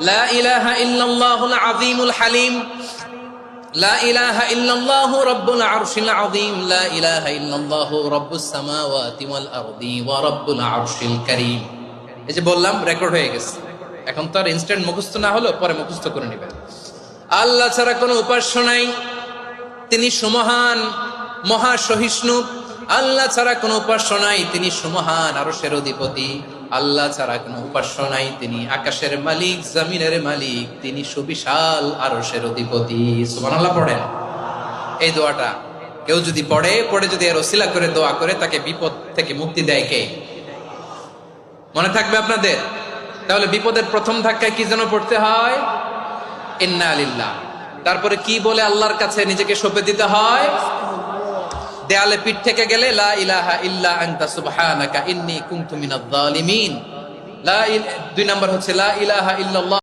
লা ইলাহা ইল্লাল্লাহুল আযীমুল হালিম, লা ইলাহা ইল্লাল্লাহু রাব্বুল আরশিল আযীম, লা ইলাহা ইল্লাল্লাহু রাব্বুস সামাওয়াতি ওয়াল আরদি ওয়া রাব্বুল আরশিল কারীম। এই যে বললাম, রেকর্ড হয়ে গেছে। এখন তো আর ইনস্ট্যান্ট মুখস্থ না হলো, পরে মুখস্থ করে নেবেন। আল্লাহ ছাড়া কোনো উপাস্য নাই, তিনি সুমহান, মহা সহিষ্ণু। আল্লাহ ছাড়া কোনো উপাস্য নাই, তিনি সুমহান, আরশের অধিপতি। আল্লাহ ছাড়া কোনো উপাস্য নাই, তিনি আকাশের মালিক, জমিনের মালিক, তিনি সুবিশাল আরশের অধিপতি। সুবহানাল্লাহ পড়েন। এই দোয়াটা কেউ যদি পড়ে যদি এর ওসিলা করে দোয়া করে, তাকে বিপদ থেকে মুক্তি দেয় কে? মনে থাকবে আপনাদের? তাহলে বিপদের প্রথম ধাক্কায় কি যেন পড়তে হয়? ইন্না লিল্লাহ। তারপরে কি বলে আল্লাহর কাছে নিজেকে সঁপে দিতে হয়? দেয়ালে পিঠ থেকে গেলে লা ইলাহা ইল্লা আনতা সুবহানাকা ইন্নী কুনতু মিনাজ জালিমিন। 2 নাম্বার হচ্ছে লা ইলাহা ইল্লাল্লাহ